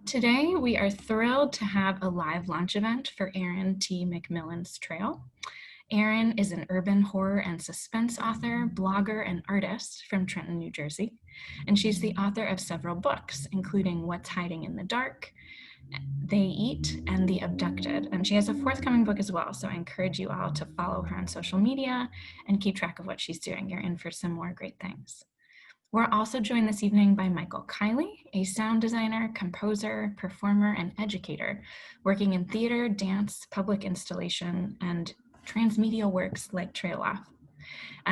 Today, we are thrilled to have a live launch event for Erin T. McMillon's Trail. Erin is an urban horror and suspense author, blogger, and artist from Trenton, New Jersey, and she's the author of several books, including What's Hiding in the Dark, They Eat, and The Abducted. And she has a forthcoming book as well, so I encourage you all to follow her on social media and keep track of what she's doing. You're in for some more great things. We're also joined this evening by Michael Kiley, a sound designer, composer, performer, and educator, working in theater, dance, public installation, and transmedia works like TrailOff.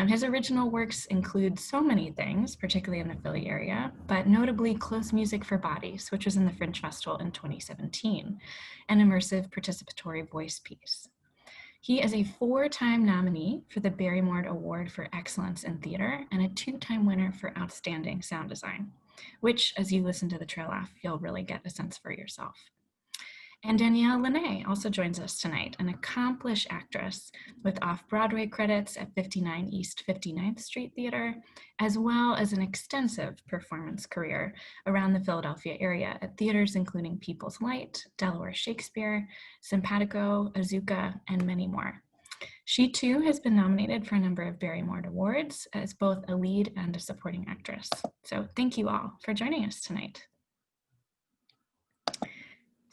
His original works include so many things, particularly in the Philly area, but notably Close Music for Bodies, which was in the Fringe Festival in 2017, an immersive participatory voice piece. He is a 4-time nominee for the Barrymore Award for Excellence in Theater and a 2-time winner for Outstanding Sound Design, which, as you listen to the TrailOff, you'll really get a sense for yourself. And Danielle Leneé also joins us tonight, an accomplished actress with off-Broadway credits at 59 East 59th Street Theater, as well as an extensive performance career around the Philadelphia area at theaters including People's Light, Delaware Shakespeare, Simpatico, Azuka, and many more. She too has been nominated for a number of Barrymore Awards as both a lead and a supporting actress. So thank you all for joining us tonight.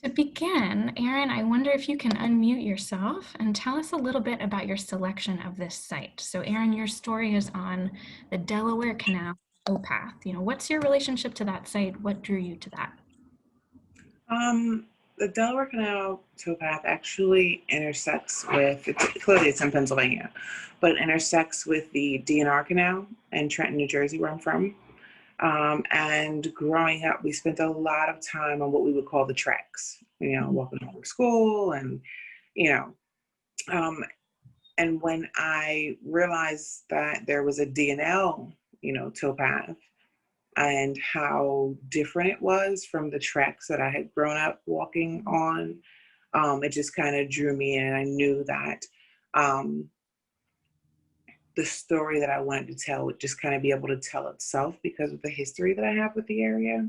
To begin, Erin, I wonder if you can unmute yourself and tell us a little bit about your selection of this site. So Erin, your story is on the Delaware Canal Towpath. What's your relationship to that site? What drew you to that? The Delaware Canal Towpath actually intersects with, clearly it's in Pennsylvania, but it intersects with the DNR Canal in Trenton, New Jersey, where I'm from. And growing up, we spent a lot of time on what we would call the tracks, walking home from school and when I realized that there was a DNL, towpath and how different it was from the tracks that I had grown up walking on, it just kind of drew me in. I knew that, the story that I wanted to tell would just kind of be able to tell itself because of the history that I have with the area.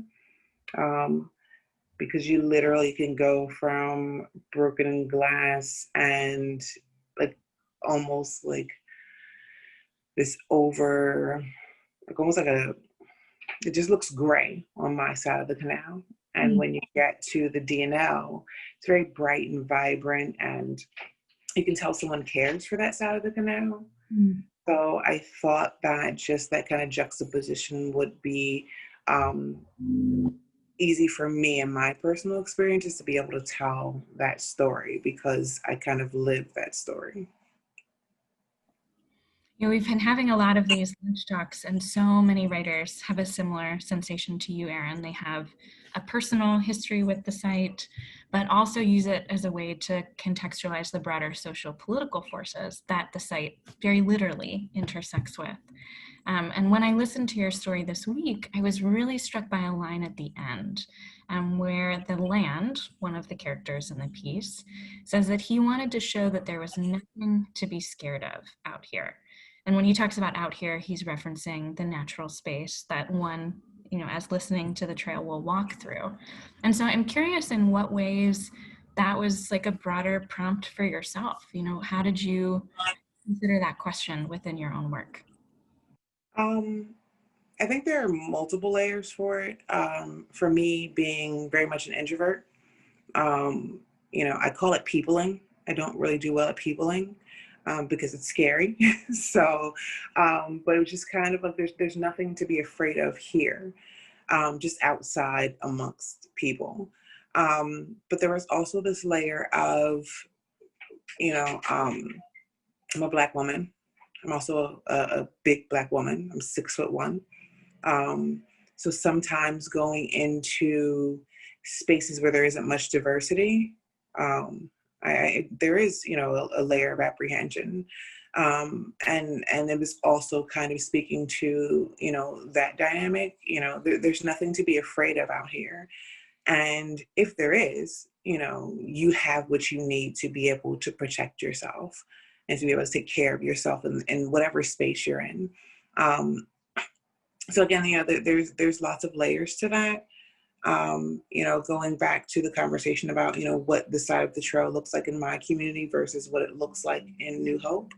Because you literally can go from broken glass and almost like this it just looks gray on my side of the canal. And when you get to the DNL, it's very bright and vibrant, and you can tell someone cares for that side of the canal. So I thought that just that kind of juxtaposition would be easy for me in my personal experiences to be able to tell that story because I kind of live that story. We've been having a lot of these lunch talks, and so many writers have a similar sensation to you, Erin. They have a personal history with the site, but also use it as a way to contextualize the broader social political forces that the site very literally intersects with. And when I listened to your story this week, I was really struck by a line at the end where the land, one of the characters in the piece, says that he wanted to show that there was nothing to be scared of out here. And when he talks about out here, he's referencing the natural space that one, as listening to the trail will walk through. And so I'm curious in what ways that was like a broader prompt for yourself. How did you consider that question within your own work? I think there are multiple layers for it. For me, being very much an introvert, I call it peopling. I don't really do well at peopling. Because it's scary. So, but it was just kind of like, there's nothing to be afraid of here, just outside amongst people. But there was also this layer of, I'm a Black woman. I'm also a big Black woman. I'm 6'1". So sometimes going into spaces where there isn't much diversity, there is, a layer of apprehension. And it was also kind of speaking to, that dynamic, there's nothing to be afraid of out here. And if there is, you have what you need to be able to protect yourself and to be able to take care of yourself in whatever space you're in. So again, there's lots of layers to that. You know, going back to the conversation about, you know, what the side of the trail looks like in my community versus what it looks like in New Hope.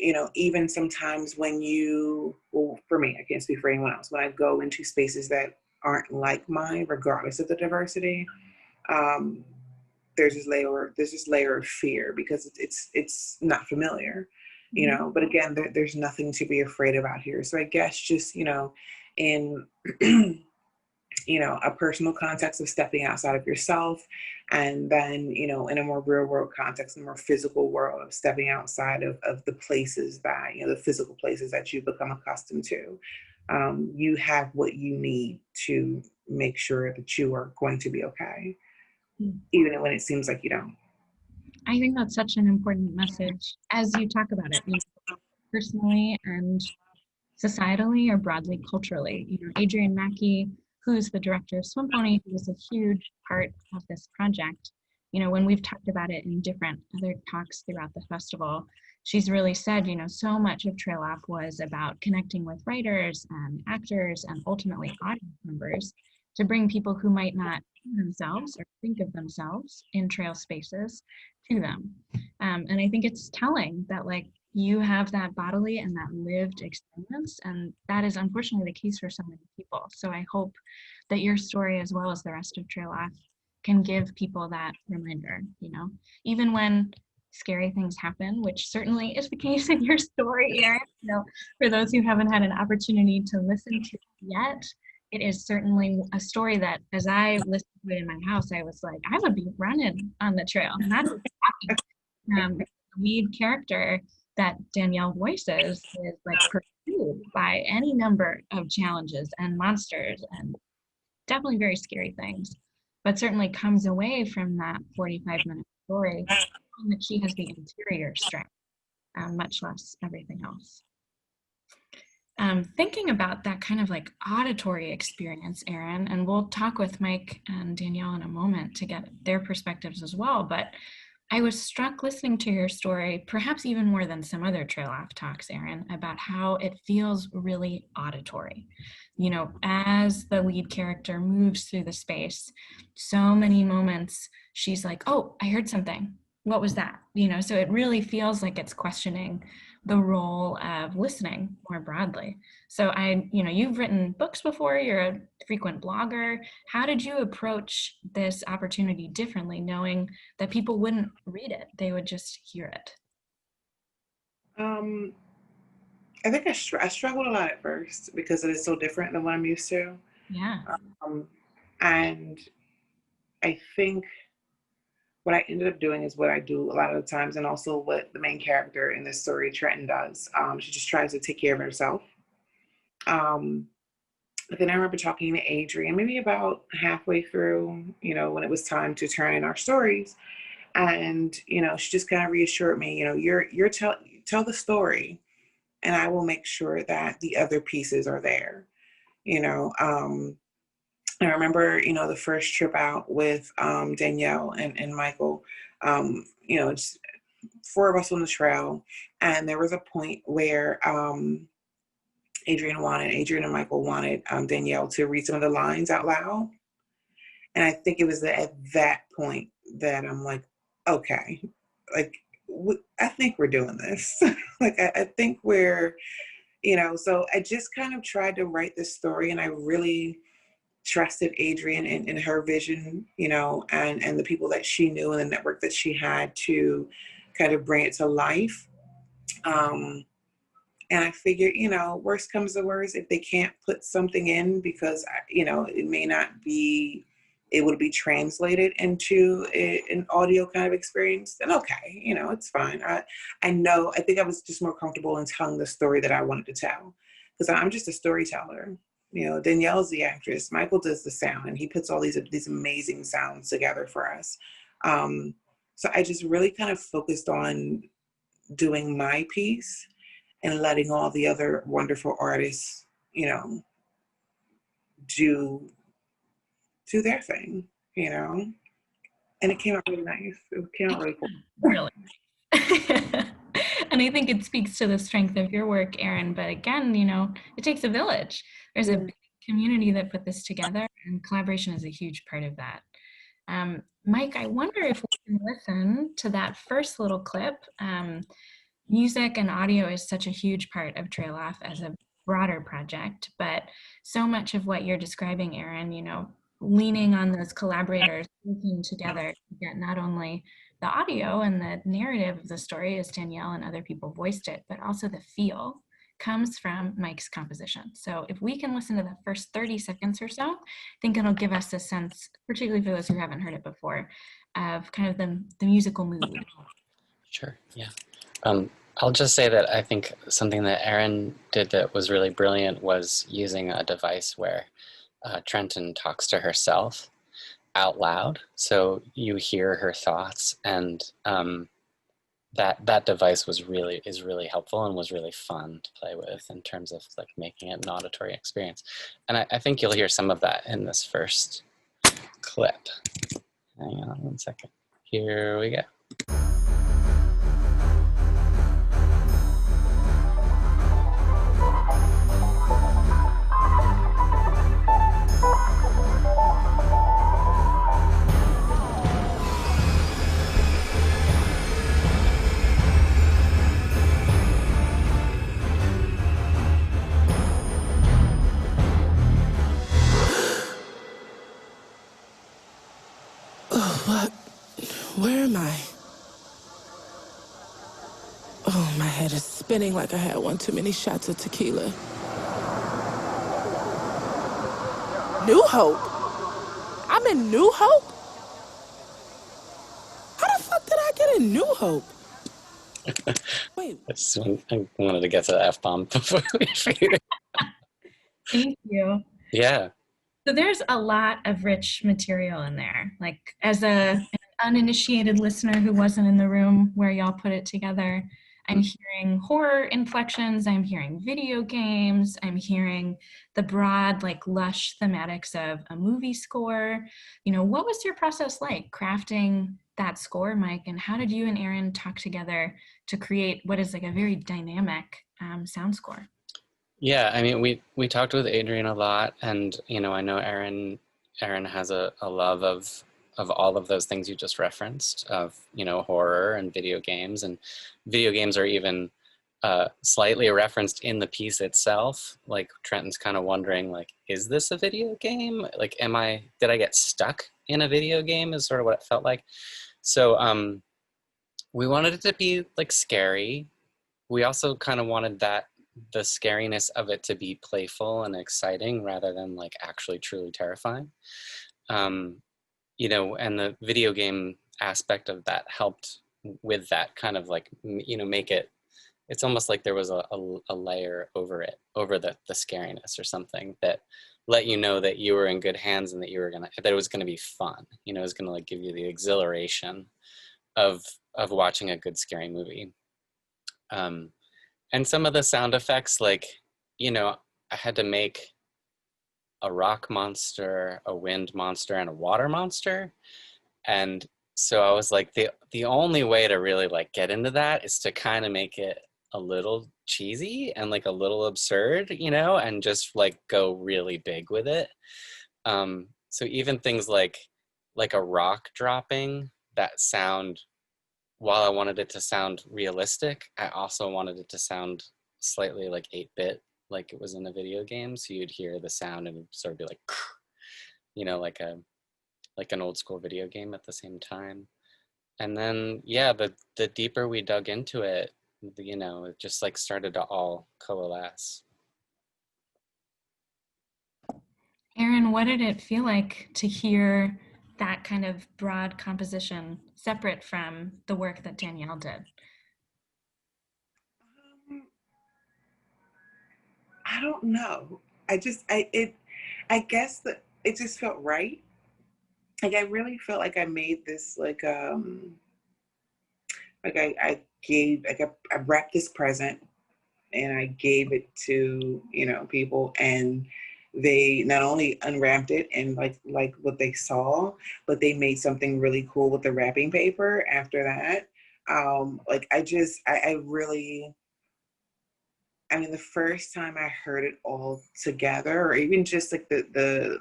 You know, even sometimes when you, well, for me, I can't speak for anyone else, when I go into spaces that aren't like mine, regardless of the diversity, um, there's this layer of fear because it's not familiar, you know. But again, there's nothing to be afraid of out here. So I guess just, you know, in you know, a personal context of stepping outside of yourself, and then, you know, in a more real world context, in a more physical world of stepping outside of the places that, you know, the physical places that you've become accustomed to. You have what you need to make sure that you are going to be okay, even when it seems like you don't. I think that's such an important message as you talk about it, you know, personally and societally or broadly culturally. You know, Adrienne Mackey, who's the director of Swim Pony, who was a huge part of this project, you know, when we've talked about it in different other talks throughout the festival, she's really said, you know, so much of TrailOff was about connecting with writers and actors and ultimately audience members to bring people who might not see themselves or think of themselves in trail spaces to them. And I think it's telling that, like, you have that bodily and that lived experience, and that is unfortunately the case for so many people. So I hope that your story, as well as the rest of TrailOff, can give people that reminder, you know, even when scary things happen, which certainly is the case in your story, Erin. You know, for those who haven't had an opportunity to listen to it yet, it is certainly a story that, as I listened to it in my house, I was like, I would be running on the trail, not just happy. The lead character that Danielle voices is like pursued by any number of challenges and monsters and definitely very scary things, but certainly comes away from that 45-minute story that she has the interior strength, much less everything else. Thinking about that kind of like auditory experience, Erin, and we'll talk with Mike and Danielle in a moment to get their perspectives as well, but I was struck listening to your story, perhaps even more than some other TrailOff talks, Erin, about how it feels really auditory. You know, as the lead character moves through the space, so many moments she's like, oh, I heard something. What was that? You know, so it really feels like it's questioning the role of listening more broadly. So you know, you've written books before, you're a frequent blogger. How did you approach this opportunity differently, knowing that people wouldn't read it, they would just hear it? Um, I think I struggled a lot at first because it is so different than what I'm used to. Yeah. Um, and I think what I ended up doing is what I do a lot of the times, and also what the main character in this story, Trenton, does. She just tries to take care of herself. Um, but then I remember talking to Adrienne, maybe about halfway through, you know, when it was time to turn in our stories, and you know, she just kind of reassured me, you know, tell the story, and I will make sure that the other pieces are there. You know, I remember, you know, the first trip out with Danielle and Michael. You know, it's four of us on the trail, and there was a point where Adrienne and Michael wanted Danielle to read some of the lines out loud, and I think it was at that point that I'm like, okay, like I think we're doing this. Like I think we're, you know. So I just kind of tried to write this story, and I really trusted Adrienne in her vision, you know, and the people that she knew and the network that she had to kind of bring it to life. And I figured, you know, worst comes to worst, if they can't put something in because, you know, it may not be able to be translated into an audio kind of experience, then okay, you know, it's fine. I think I was just more comfortable in telling the story that I wanted to tell because I'm just a storyteller. You know, Danielle's the actress, Michael does the sound, and he puts all these amazing sounds together for us. So I just really kind of focused on doing my piece and letting all the other wonderful artists, you know, do their thing, you know. And it came out really nice. It came out really cool. Really. And I think it speaks to the strength of your work, Erin. But again, you know, it takes a village. There's a big community that put this together, and collaboration is a huge part of that. Mike, I wonder if we can listen to that first little clip. Music and audio is such a huge part of TrailOff as a broader project, but so much of what you're describing, Erin, you know, leaning on those collaborators, working together to get not only the audio and the narrative of the story as Danielle and other people voiced it, but also the feel comes from Mike's composition. So if we can listen to the first 30 seconds or so, I think it'll give us a sense, particularly for those who haven't heard it before, of kind of the musical mood. Sure, yeah. I'll just say that I think something that Erin did that was really brilliant was using a device where Trenton talks to herself out loud. So you hear her thoughts, and that device is really helpful and was really fun to play with in terms of like making it an auditory experience. And I think you'll hear some of that in this first clip. Hang on one second. Here we go. What? Where am I? Oh, my head is spinning like I had one too many shots of tequila. New Hope? I'm in New Hope? How the fuck did I get in New Hope? Wait. I wanted to get to the F-bomb before we figured it out. Thank you. Yeah. So there's a lot of rich material in there. Like as an uninitiated listener who wasn't in the room where y'all put it together, I'm hearing horror inflections, I'm hearing video games, I'm hearing the broad, like lush thematics of a movie score. You know, what was your process like crafting that score, Mike? And how did you and Erin talk together to create what is like a very dynamic sound score? Yeah, I mean, we talked with Adrian a lot, and you know, I know Erin has a love of all of those things you just referenced, of, you know, horror and video games are even slightly referenced in the piece itself. Like Trenton's kind of wondering, like, is this a video game? Like, did I get stuck in a video game is sort of what it felt like. So we wanted it to be like scary. We also kind of wanted the scariness of it to be playful and exciting rather than like actually truly terrifying. You know, and the video game aspect of that helped with that kind of like, you know, make it's almost like there was a layer over it, over the scariness or something that let you know that you were in good hands and that that it was gonna be fun. You know, it was gonna like give you the exhilaration of watching a good scary movie. And some of the sound effects, like, you know, I had to make a rock monster, a wind monster, and a water monster. And so I was like, the only way to really like get into that is to kind of make it a little cheesy and like a little absurd, you know, and just like go really big with it. So even things like a rock dropping, that sound, while I wanted it to sound realistic, I also wanted it to sound slightly like 8-bit, like it was in a video game. So you'd hear the sound and it'd sort of be like, you know, like an old school video game at the same time. And then, yeah, the deeper we dug into it, you know, it just like started to all coalesce. Erin, what did it feel like to hear that kind of broad composition separate from the work that Danielle did? I don't know. I guess that it just felt right. Like I really felt like I made this like I wrapped this present and I gave it to, you know, people, and they not only unwrapped it and like what they saw, but they made something really cool with the wrapping paper after that. Like I really, I mean, the first time I heard it all together, or even just like the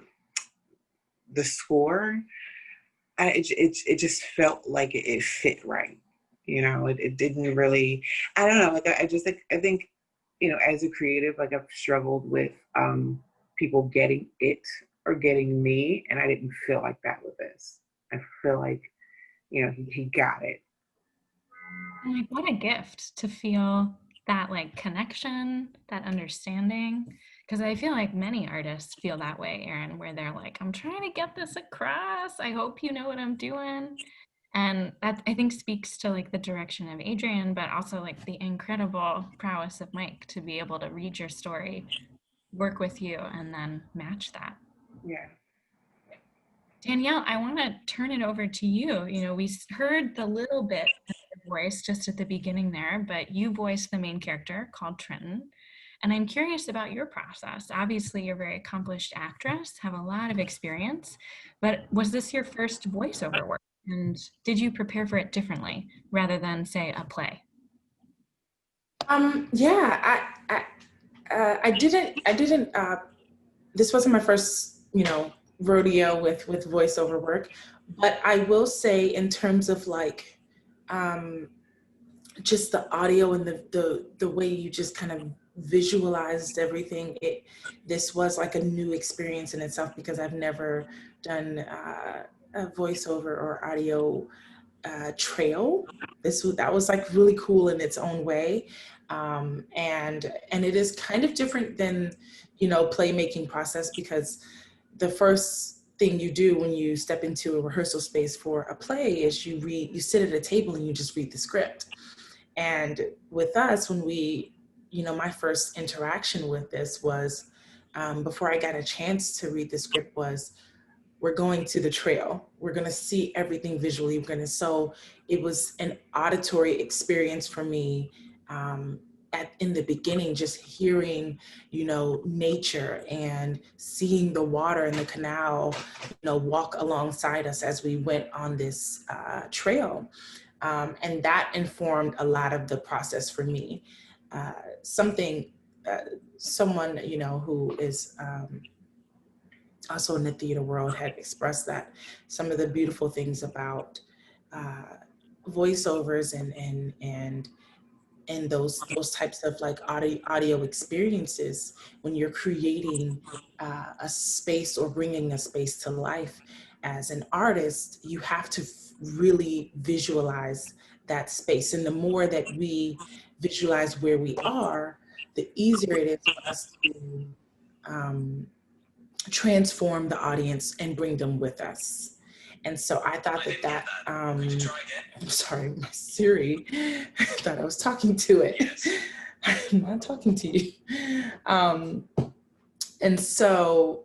score, it just felt like it fit right. You know, it didn't really, I don't know, like I just like, I think, you know, as a creative, like I've struggled with people getting it or getting me, and I didn't feel like that with this. I feel like, you know, he got it. And like, what a gift to feel that like connection, that understanding. Because I feel like many artists feel that way, Erin, where they're like, I'm trying to get this across. I hope you know what I'm doing. And that I think speaks to like the direction of Adrian, but also like the incredible prowess of Mike to be able to read your story, work with you, and then match that. Yeah. Danielle, I want to turn it over to you. You know, we heard the little bit of your voice just at the beginning there, but you voiced the main character called Trenton. And I'm curious about your process. Obviously, you're a very accomplished actress, have a lot of experience, but was this your first voiceover work? And did you prepare for it differently rather than, say, a play? Yeah, I didn't, this wasn't my first, rodeo with voiceover work, but I will say in terms of like, just the audio and the way you just kind of visualized everything, this was like a new experience in itself because I've never done a voiceover or audio trail. That was like really cool in its own way, and it is kind of different than playmaking process, because the first thing you do when you step into a rehearsal space for a play is you sit at a table and you just read the script. And with us, when my first interaction with this was, before I got a chance to read the script, was we're going to the trail. We're going to see everything visually. So it was an auditory experience for me, in the beginning, just hearing, nature and seeing the water in the canal, walk alongside us as we went on this trail. And that informed a lot of the process for me. Uh, something, Someone, who is also in the theater world had expressed that some of the beautiful things about voiceovers and those types of like audio experiences, when you're creating a space or bringing a space to life as an artist, you have to really visualize that space. And the more that we visualize where we are, the easier it is for us to transform the audience and bring them with us. And so I thought I'm sorry, my Siri thought I was talking to it. I'm not talking to you. And so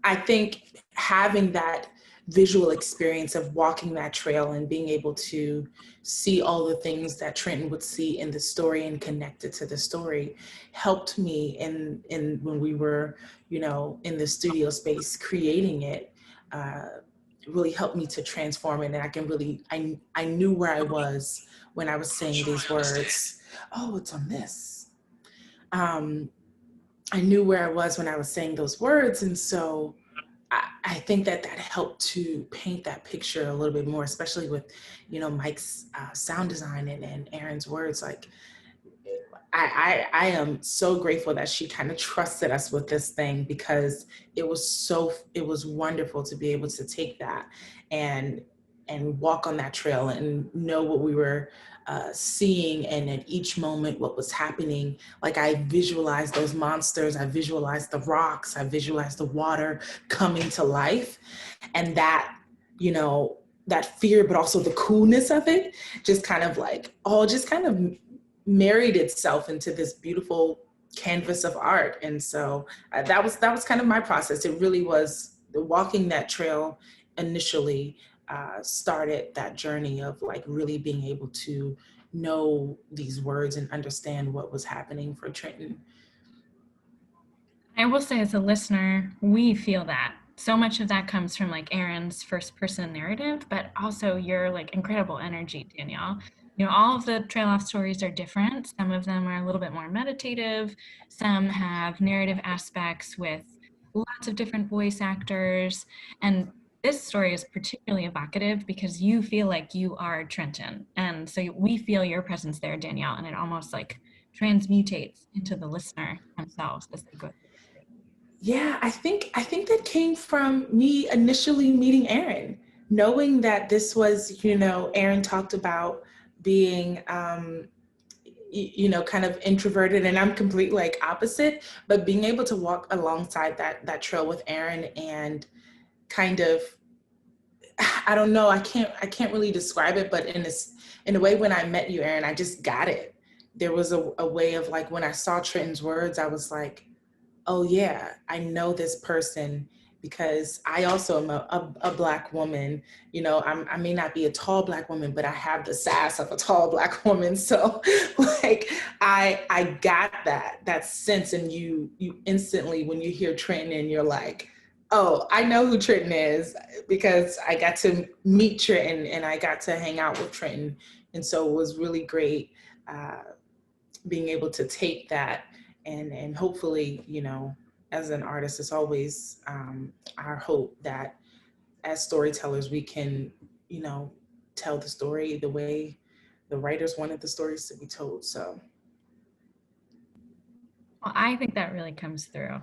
I think having that visual experience of walking that trail and being able to see all the things that Trenton would see in the story and connect it to the story helped me in when we were, in the studio space creating it. Really helped me to transform it, and I knew where I was when I was saying these words. Oh, it's on this. I knew where I was when I was saying those words, and so I think that helped to paint that picture a little bit more, especially with, Mike's sound design and Erin's words. Like, I am so grateful that she kind of trusted us with this thing, because it was wonderful to be able to take that and walk on that trail and know what we were seeing, and at each moment what was happening. Like, I visualized those monsters, I visualized the rocks, I visualized the water coming to life, and that, that fear, but also the coolness of it, just kind of like all just kind of married itself into this beautiful canvas of art. And so that was kind of my process. It really was walking that trail initially started that journey of like really being able to know these words and understand what was happening for Trenton. I will say, as a listener, we feel that. So much of that comes from like Erin's first person narrative, but also your like incredible energy, Danielle. You know, all of the TrailOff stories are different. Some of them are a little bit more meditative. Some have narrative aspects with lots of different voice actors. And this story is particularly evocative because you feel like you are Trenton. And so we feel your presence there, Danielle, and it almost like transmutates into the listener themselves as they go through the story. Yeah, I think that came from me initially meeting Erin, knowing that this was, you know, Erin talked about being you know, kind of introverted, and I'm completely like opposite, but being able to walk alongside that trail with Erin and kind of, I don't know, I can't really describe it, but in a way, when I met you, Erin, I just got it. There was a way of like, when I saw Trenton's words, I was like, oh yeah, I know this person because I also am a Black woman. You know, I may not be a tall Black woman, but I have the sass of a tall Black woman. So like, I got that sense, and you instantly, when you hear Trenton, and you're like, oh, I know who Trenton is because I got to meet Trenton and I got to hang out with Trenton. And so it was really great being able to take that and hopefully, you know, as an artist, it's always our hope that as storytellers, we can, you know, tell the story the way the writers wanted the stories to be told. So. Well, I think that really comes through.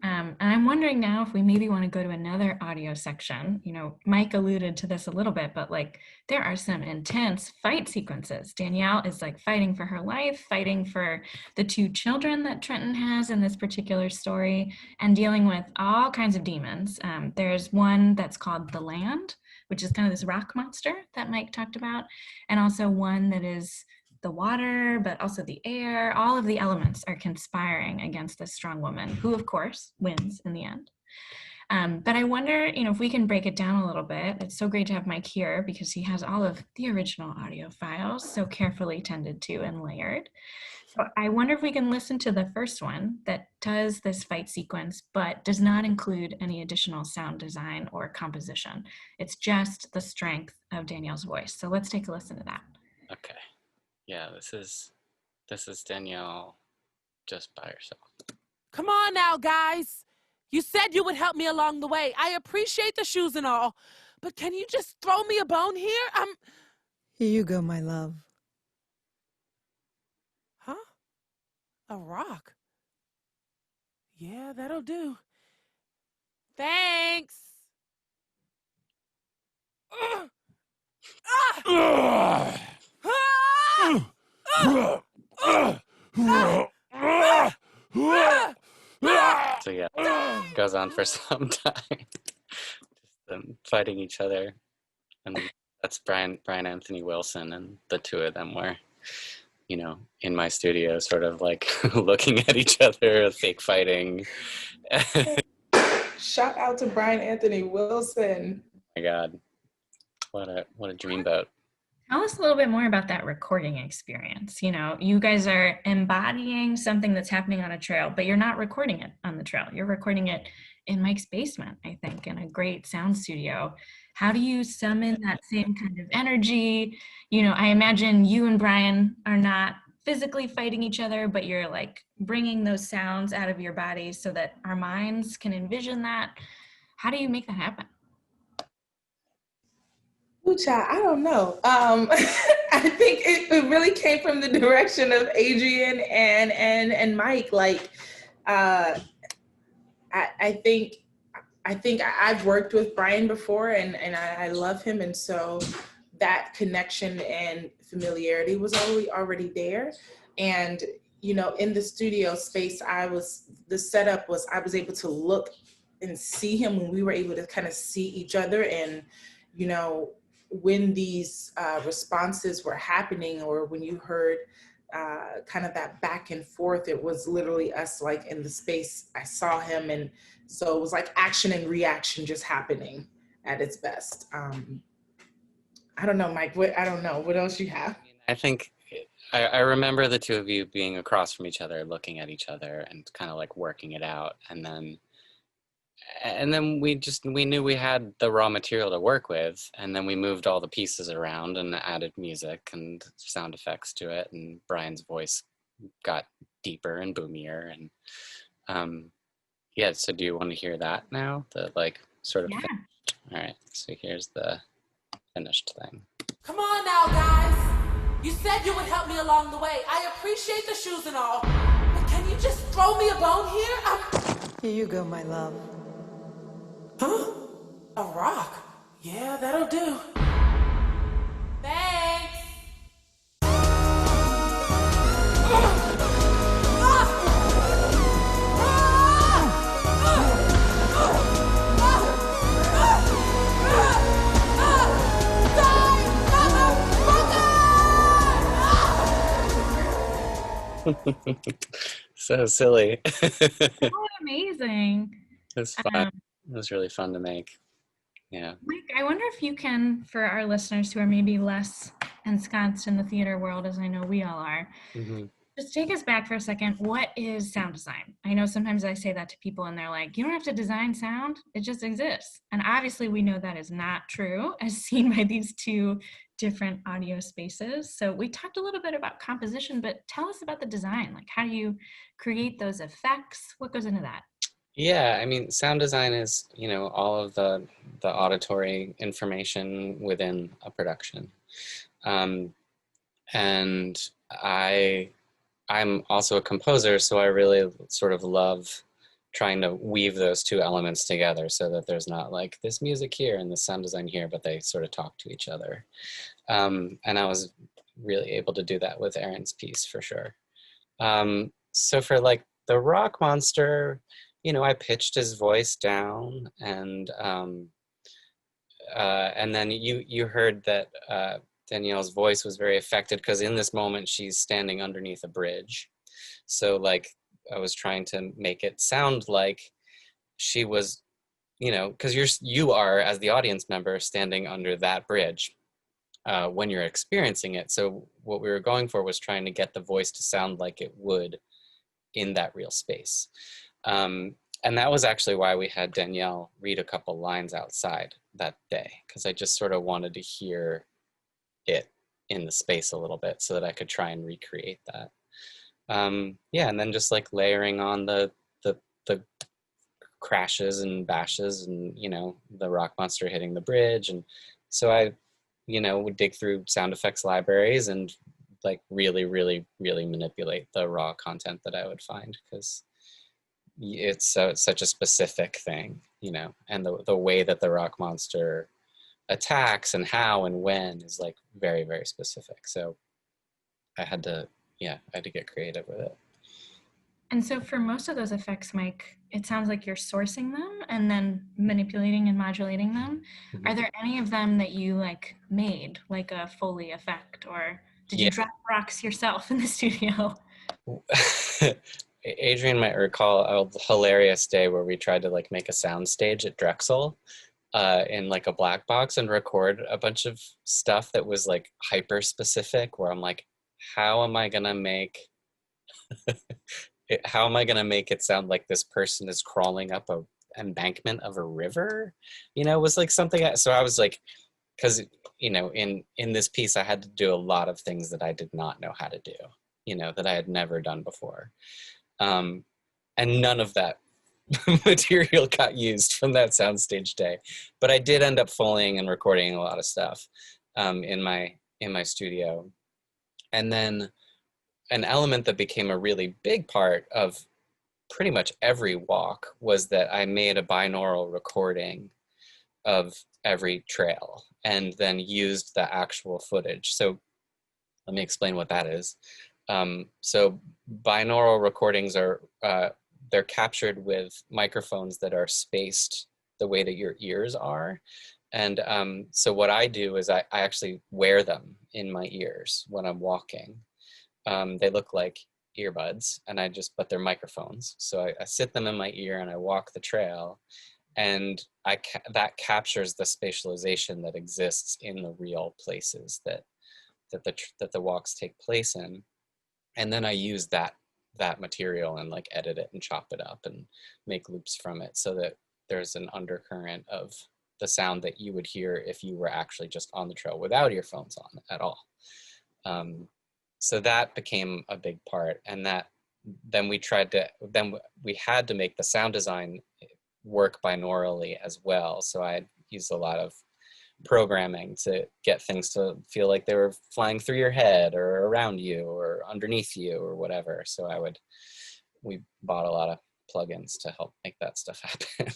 And I'm wondering now if we maybe want to go to another audio section. You know, Mike alluded to this a little bit, but like there are some intense fight sequences. Danielle is like fighting for her life, fighting for the two children that Trenton has in this particular story, and dealing with all kinds of demons. There's one that's called the Land, which is kind of this rock monster that Mike talked about, and also one that is the water, but also the air. All of the elements are conspiring against this strong woman, who of course wins in the end. But I wonder, you know, if we can break it down a little bit. It's so great to have Mike here because he has all of the original audio files so carefully tended to and layered. So I wonder if we can listen to the first one that does this fight sequence, but does not include any additional sound design or composition. It's just the strength of Danielle's voice. So let's take a listen to that. Okay. Yeah, this is Danielle just by herself. Come on now, guys. You said you would help me along the way. I appreciate the shoes and all, but can you just throw me a bone here? Here you go, my love. Huh? A rock? Yeah, that'll do. Thanks. So yeah, it goes on for some time. Just them fighting each other. And that's Brian Anthony Wilson, and the two of them were, you know, in my studio sort of like looking at each other, fake fighting. Shout out to Brian Anthony Wilson. Oh my God. What a dreamboat. Tell us a little bit more about that recording experience. You know, you guys are embodying something that's happening on a trail, but you're not recording it on the trail. You're recording it in Mike's basement, I think, in a great sound studio. How do you summon that same kind of energy? You know, I imagine you and Brian are not physically fighting each other, but you're like bringing those sounds out of your body so that our minds can envision that. How do you make that happen? Child, I don't know. I think it really came from the direction of Adrian and Mike. Like, I think I've worked with Brian before, and I love him, and so that connection and familiarity was already there. And you know, in the studio space, the setup was I was able to look and see him when we were able to kind of see each other, and you know, when these responses were happening, or when you heard kind of that back and forth, it was literally us like in the space. I saw him, and so it was like action and reaction just happening at its best. I don't know, Mike, I don't know, what else you have? I think I remember the two of you being across from each other, looking at each other and kind of like working it out. And then and then we knew we had the raw material to work with, and then we moved all the pieces around and added music and sound effects to it, and Brian's voice got deeper and boomier, and yeah, so do you want to hear that now, the like sort of Yeah. all right, so here's the finished thing. Come on now, guys. You said you would help me along the way. I appreciate the shoes and all, but can you just throw me a bone here? Here you go, my love. Huh? A rock? Yeah, that'll do. Thanks. So silly. It Oh, amazing. was fun. It was really fun to make. Yeah. Mike, I wonder if you can, for our listeners who are maybe less ensconced in the theater world, as I know we all are, just take us back for a second. What is sound design? I know sometimes I say that to people and they're like, you don't have to design sound, it just exists. And obviously we know that is not true, as seen by these two different audio spaces. So we talked a little bit about composition, but tell us about the design. Like, how do you create those effects? What goes into that? Yeah, I mean, sound design is, you know, all of the auditory information within a production. And I'm also a composer, so I really sort of love trying to weave those two elements together so that there's not like this music here and this sound design here, but they sort of talk to each other. And I was really able to do that with Erin's piece for sure. So for like the rock monster, you know, I pitched his voice down, and then you heard that Danielle's voice was very affected because in this moment she's standing underneath a bridge. So like I was trying to make it sound like she was, you know, because you are as the audience member standing under that bridge when you're experiencing it. So what we were going for was trying to get the voice to sound like it would in that real space. And that was actually why we had Danielle read a couple lines outside that day, because I just sort of wanted to hear it in the space a little bit so that I could try and recreate that. Yeah, and then just like layering on the crashes and bashes and, you know, the rock monster hitting the bridge. And so I, you know, would dig through sound effects libraries and like really, really, really manipulate the raw content that I would find, because it's such a specific thing, you know, and the way that the rock monster attacks and how and when is like very, very specific. So I had to get creative with it. And so for most of those effects, Mike, it sounds like you're sourcing them and then manipulating and modulating them. Are there any of them that you like made, like a Foley effect, or did you drop rocks yourself in the studio? Adrian might recall a hilarious day where we tried to like make a sound stage at Drexel in like a black box and record a bunch of stuff that was like hyper specific, where I'm like, how am I gonna make it sound like this person is crawling up a embankment of a river? You know, it was like something. So I was like, because, you know, in this piece I had to do a lot of things that I did not know how to do, you know, that I had never done before. And none of that material got used from that soundstage day, but I did end up Foleying and recording a lot of stuff in my studio. And then an element that became a really big part of pretty much every walk was that I made a binaural recording of every trail and then used the actual footage. So let me explain what that is. So binaural recordings are, they're captured with microphones that are spaced the way that your ears are. And so what I do is I actually wear them in my ears when I'm walking. They look like earbuds, but they're microphones. So I sit them in my ear and I walk the trail, and that captures the spatialization that exists in the real places that the walks take place in. And then I use that material and like edit it and chop it up and make loops from it so that there's an undercurrent of the sound that you would hear if you were actually just on the trail without earphones on at all. So that became a big part, and then we had to make the sound design work binaurally as well. So I used a lot of programming to get things to feel like they were flying through your head or around you or underneath you or whatever. So we bought a lot of plugins to help make that stuff happen.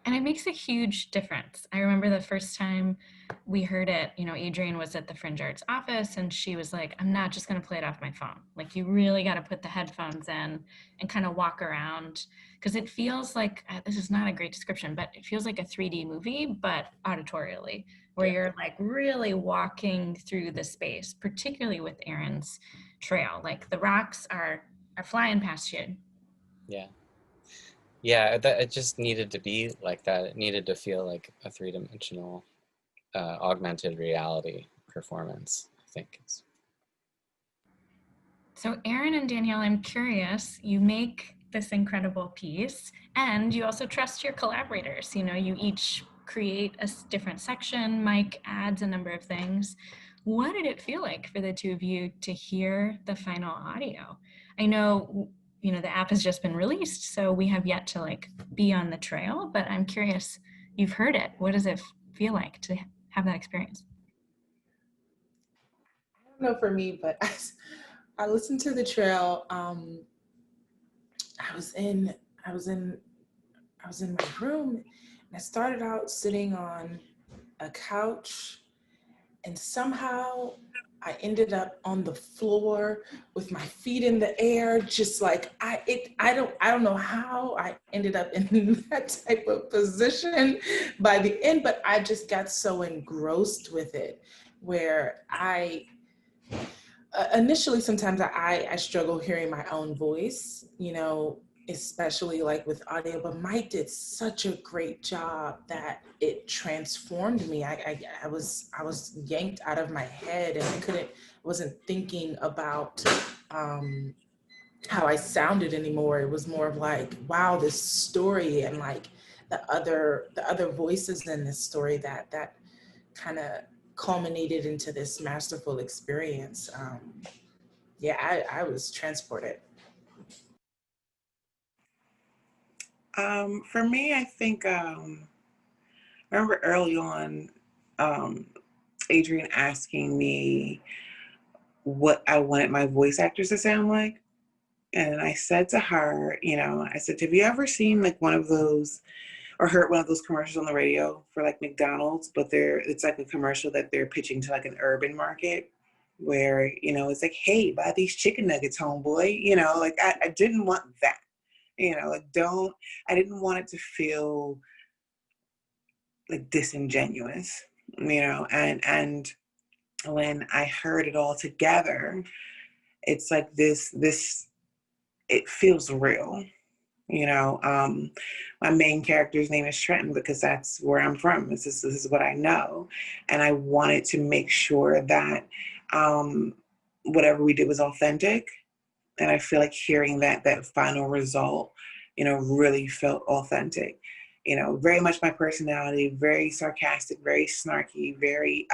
And it makes a huge difference. I remember the first time we heard it, Adrienne was at the FringeArts office and she was like, I'm not just going to play it off my phone. Like, you really got to put the headphones in and kind of walk around, because it feels like, this is not a great description, but it feels like a 3D movie, but auditorially, where you're like really walking through the space, particularly with Erin's trail. Like, the rocks are flying past you. Yeah, it just needed to be like that. It needed to feel like a three-dimensional augmented reality performance, I think. So Erin and Danielle, I'm curious, you make this incredible piece and you also trust your collaborators. You each create a different section. Mike adds a number of things. What did it feel like for the two of you to hear the final audio? I know, the app has just been released, so we have yet to be on the trail, but I'm curious, you've heard it. What does it feel like to have that experience? I don't know for me, but I listened to the trail. I was in my room, and I started out sitting on a couch, and somehow I ended up on the floor with my feet in the air, just like I don't know how I ended up in that type of position by the end, but I just got so engrossed with it, where initially sometimes I struggle hearing my own voice, especially with audio, but Mike did such a great job that it transformed me. I was yanked out of my head, and wasn't thinking about how I sounded anymore. It was more of like, wow, this story, and the other voices in this story that kind of culminated into this masterful experience. I was transported. For me, I think I remember early on, Adrienne asking me what I wanted my voice actors to sound like. And I said to her, I said, have you ever seen one of those or heard one of those commercials on the radio for McDonald's, but it's a commercial that they're pitching to an urban market where, it's like, hey, buy these chicken nuggets, homeboy. I didn't want that. I didn't want it to feel disingenuous, and when I heard it all together, it's like this, it feels real. My main character's name is Trenton because that's where I'm from. This is what I know. And I wanted to make sure that whatever we did was authentic. And I feel like hearing that final result, really felt authentic. Very much my personality, very sarcastic, very snarky, very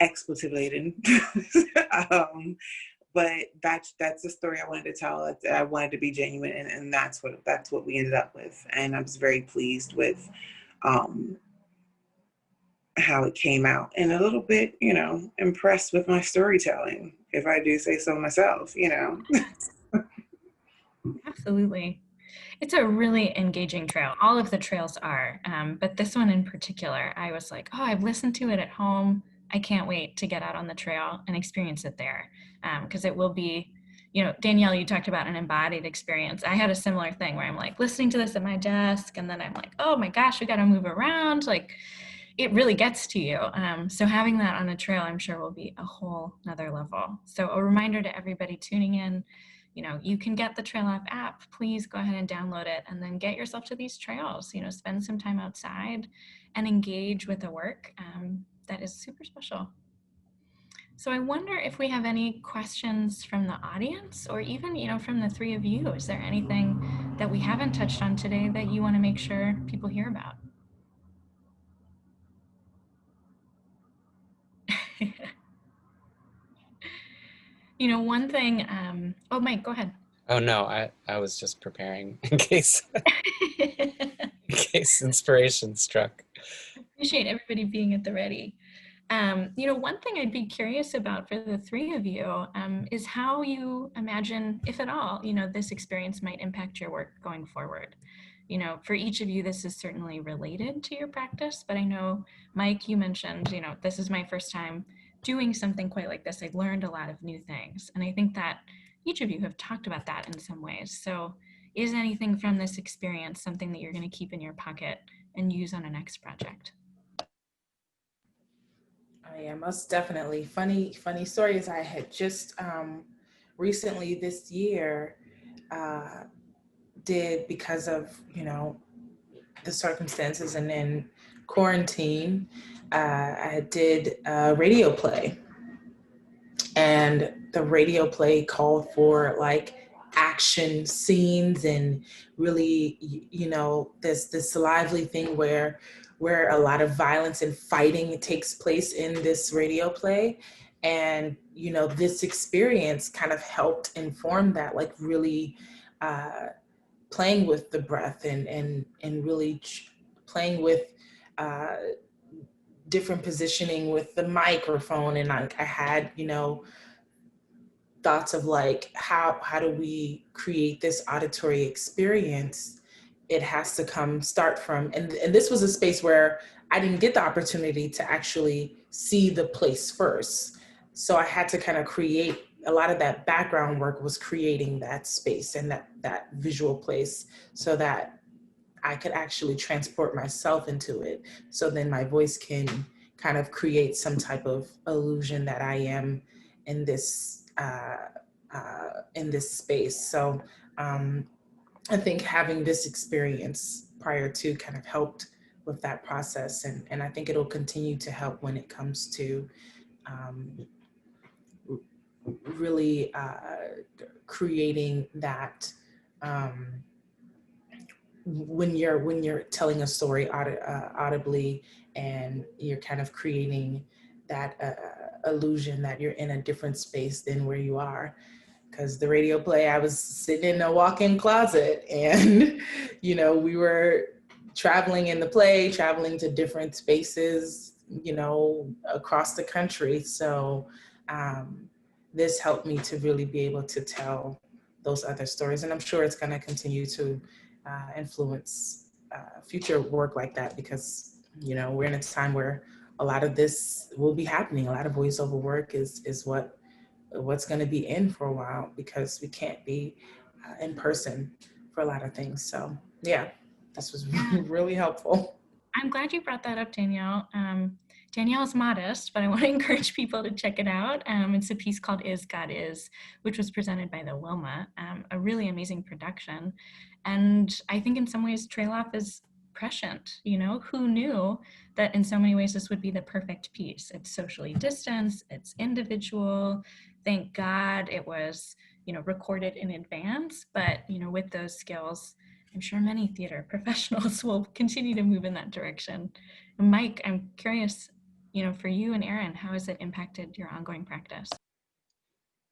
expletive laden. But that's the story I wanted to tell. I wanted to be genuine, and that's what we ended up with. And I was very pleased with how it came out, and a little bit, impressed with my storytelling, if I do say so myself, Absolutely. It's a really engaging trail. All of the trails are, but this one in particular, I was like, oh, I've listened to it at home. I can't wait to get out on the trail and experience it there, because it will be, Danielle, you talked about an embodied experience. I had a similar thing where I'm listening to this at my desk, and then I'm like, oh my gosh, we got to move around. It really gets to you. So having that on a trail, I'm sure will be a whole nother level. So a reminder to everybody tuning in, you can get the TrailOff app. Please go ahead and download it and then get yourself to these trails, spend some time outside and engage with the work that is super special. So I wonder if we have any questions from the audience or even, from the three of you. Is there anything that we haven't touched on today that you want to make sure people hear about? One thing, oh, Mike, go ahead. Oh no, I was just preparing in case in case inspiration struck. Appreciate everybody being at the ready. One thing I'd be curious about for the three of you is how you imagine, if at all, this experience might impact your work going forward. For each of you, this is certainly related to your practice, but I know, Mike, you mentioned, this is my first time doing something quite like this. I've learned a lot of new things. And I think that each of you have talked about that in some ways. So is anything from this experience something that you're going to keep in your pocket and use on a next project? Yeah, most definitely. Funny stories. I had just recently this year did, because of the circumstances and then quarantine, I did a radio play, and the radio play called for like action scenes and really this lively thing where a lot of violence and fighting takes place in this radio play. And this experience kind of helped inform that, like really playing with the breath and really playing with different positioning with the microphone. And I had thoughts of like how do we create this auditory experience. It has to start from, and this was a space where I didn't get the opportunity to actually see the place first. So I had to kind of create, a lot of that background work was creating that space and that visual place so that I could actually transport myself into it. So then my voice can kind of create some type of illusion that I am in this space. So I think having this experience prior to kind of helped with that process. And I think it'll continue to help when it comes to really creating that when you're telling a story audibly, and you're kind of creating that illusion that you're in a different space than where you are. Because the radio play, I was sitting in a walk-in closet, and we were traveling in the play, traveling to different spaces, across the country. So this helped me to really be able to tell those other stories, and I'm sure it's going to continue to influence future work like that, because we're in a time where a lot of this will be happening. A lot of voiceover work is what's going to be in for a while, because we can't be in person for a lot of things. So yeah, this was really helpful. I'm glad you brought that up, Danielle. Danielle's modest, but I want to encourage people to check it out. It's a piece called Is God Is, which was presented by the Wilma, a really amazing production. And I think in some ways TrailOff is prescient. Who knew that in so many ways this would be the perfect piece? It's socially distanced, it's individual. Thank God it was, recorded in advance, but, with those skills, I'm sure many theater professionals will continue to move in that direction. And Mike, I'm curious, for you and Erin, how has it impacted your ongoing practice?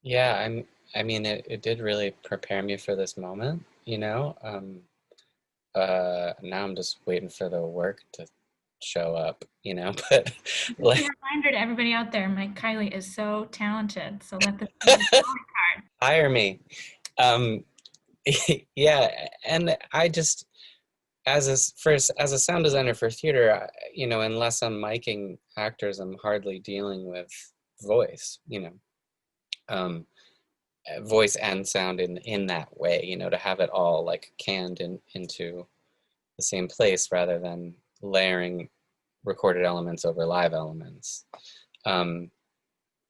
Yeah, I mean, it did really prepare me for this moment, now I'm just waiting for the work to show up, but like, a reminder to everybody out there, Mike Kiley is so talented, so let this hire me. Yeah, and I just, as a sound designer for theater, unless I'm miking actors, I'm hardly dealing with voice, voice and sound in that way, to have it all like canned into the same place rather than layering recorded elements over live elements.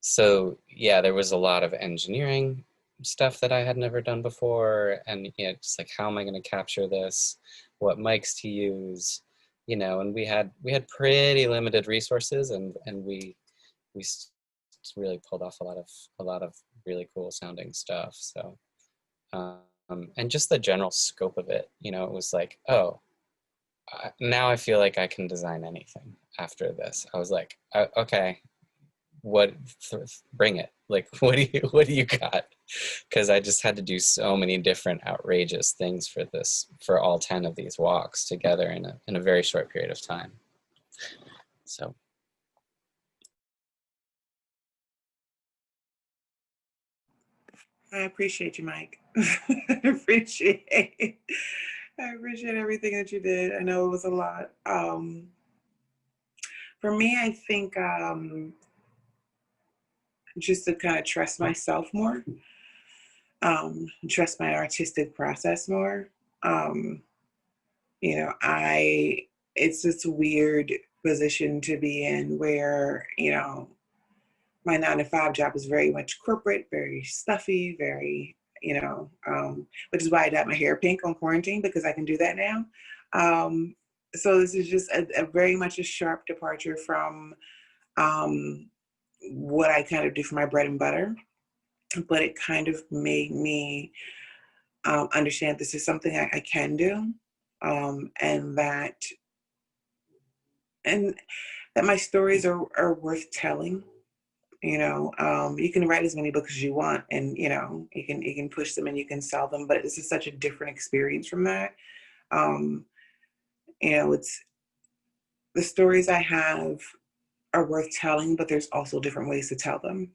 So yeah, there was a lot of engineering stuff that I had never done before, and just like, how am I going to capture this? What mics to use? And we had pretty limited resources, and we just really pulled off a lot of really cool sounding stuff. So, and just the general scope of it, you know, it was like, oh, now I feel like I can design anything after this. I was like, okay, bring it. Like, what do you got? Because I just had to do so many different outrageous things for all 10 of these walks together in a very short period of time. So. I appreciate you, Mike. I appreciate everything that you did. I know it was a lot. For me, I think just to kind of trust myself more, trust my artistic process more. You know, it's this weird position to be in where, you know, my 9-to-5 job is very much corporate, very stuffy, very, you know, which is why I dyed my hair pink on quarantine, because I can do that now. So this is just a very much a sharp departure from what I kind of do for my bread and butter, but it kind of made me understand this is something I can do, and that my stories are worth telling. You know, you can write as many books as you want, and you know, you can push them and you can sell them, but this is such a different experience from that. You know, it's the stories I have are worth telling, but there's also different ways to tell them.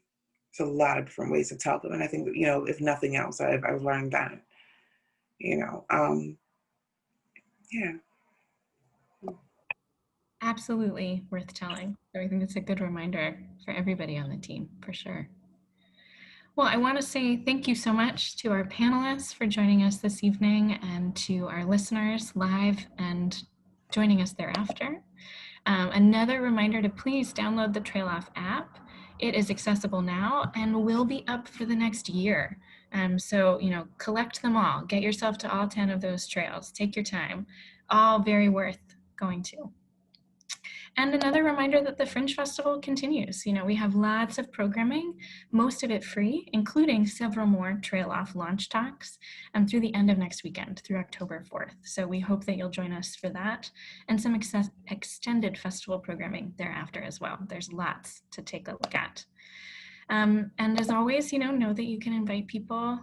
There's a lot of different ways to tell them, and I think, you know, if nothing else, I've learned that. You know, yeah. Absolutely worth telling. So I think it's a good reminder for everybody on the team, for sure. Well, I want to say thank you so much to our panelists for joining us this evening, and to our listeners live and joining us thereafter. Another reminder to please download the TrailOff app. It is accessible now and will be up for the next year. So, you know, collect them all. Get yourself to all 10 of those trails. Take your time. All very worth going to. And another reminder that the Fringe Festival continues. You know, we have lots of programming, most of it free, including several more TrailOff launch talks through the end of next weekend, through October 4th. So we hope that you'll join us for that, and some extended festival programming thereafter as well. There's lots to take a look at. And as always, you know that you can invite people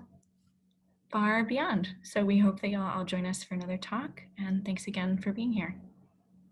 far beyond. So we hope that you'll all join us for another talk, and thanks again for being here.